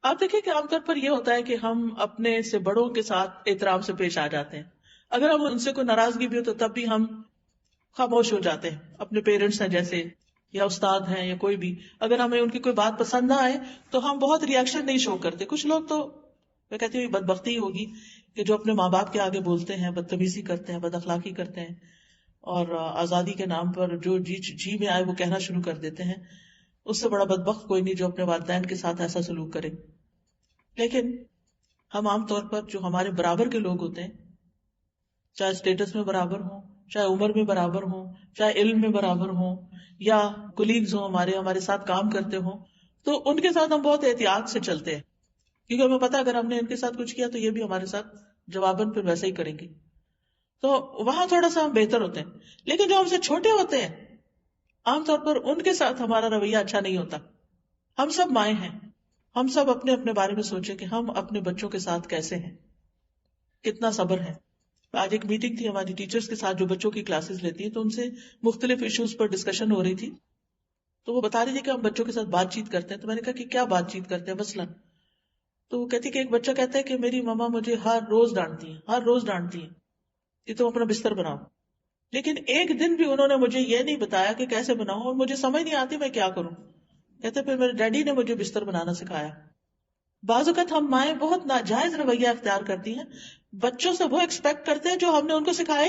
آپ دیکھیں کہ عام طور پر یہ ہوتا ہے کہ ہم اپنے سے بڑوں کے ساتھ احترام سے پیش آ جاتے ہیں، اگر ہم ان سے کوئی ناراضگی بھی ہو تو تب بھی ہم خاموش ہو جاتے ہیں. اپنے پیرنٹس ہیں جیسے یا استاد ہیں یا کوئی بھی، اگر ہمیں ان کی کوئی بات پسند نہ آئے تو ہم بہت ریئیکشن نہیں شو کرتے. کچھ لوگ تو میں کہتی ہوں یہ بدبختی ہی ہوگی کہ جو اپنے ماں باپ کے آگے بولتے ہیں، بدتمیزی کرتے ہیں، بد اخلاقی کرتے ہیں، اور آزادی کے نام پر جو جی میں آئے وہ کہنا شروع کر دیتے ہیں. اس سے بڑا بدبخت کوئی نہیں جو اپنے والدین کے ساتھ ایسا سلوک کرے. لیکن ہم عام طور پر جو ہمارے برابر کے لوگ ہوتے ہیں، چاہے اسٹیٹس میں برابر ہوں، چاہے عمر میں برابر ہوں، چاہے علم میں برابر ہوں، یا کولیگز ہوں ہمارے ساتھ کام کرتے ہوں، تو ان کے ساتھ ہم بہت احتیاط سے چلتے ہیں، کیونکہ ہمیں پتا اگر ہم نے ان کے ساتھ کچھ کیا تو یہ بھی ہمارے ساتھ جواباً پھر ویسا ہی کریں گے. تو وہاں تھوڑا سا ہم بہتر ہوتے ہیں. لیکن جو ہم سے چھوٹے ہوتے ہیں عام طور پر ان کے ساتھ ہمارا رویہ اچھا نہیں ہوتا. ہم سب مائیں ہیں، ہم سب اپنے اپنے بارے میں سوچیں کہ ہم اپنے بچوں کے ساتھ کیسے ہیں، کتنا صبر ہے. آج ایک میٹنگ تھی ہماری ٹیچرز کے ساتھ جو بچوں کی کلاسز لیتی ہیں، تو ان سے مختلف ایشوز پر ڈسکشن ہو رہی تھی. تو وہ بتا رہی تھی کہ ہم بچوں کے ساتھ بات چیت کرتے ہیں. تو میں نے کہا کہ کیا بات چیت کرتے ہیں مثلاً؟ تو وہ کہتی کہ ایک بچہ کہتا ہے کہ میری ماما مجھے ہر روز ڈانٹتی ہیں کہ تم اپنا بستر بناؤ. لیکن ایک دن بھی انہوں نے مجھے یہ نہیں بتایا کہ کیسے بناؤں، اور مجھے سمجھ نہیں آتی میں کیا کروں. کہتے پھر میرے ڈیڈی نے مجھے بستر بنانا سکھایا. بعض اوقات ہم مائیں بہت ناجائز رویہ اختیار کرتی ہیں، بچوں سے وہ ایکسپیکٹ کرتے ہیں جو ہم نے ان کو سکھایا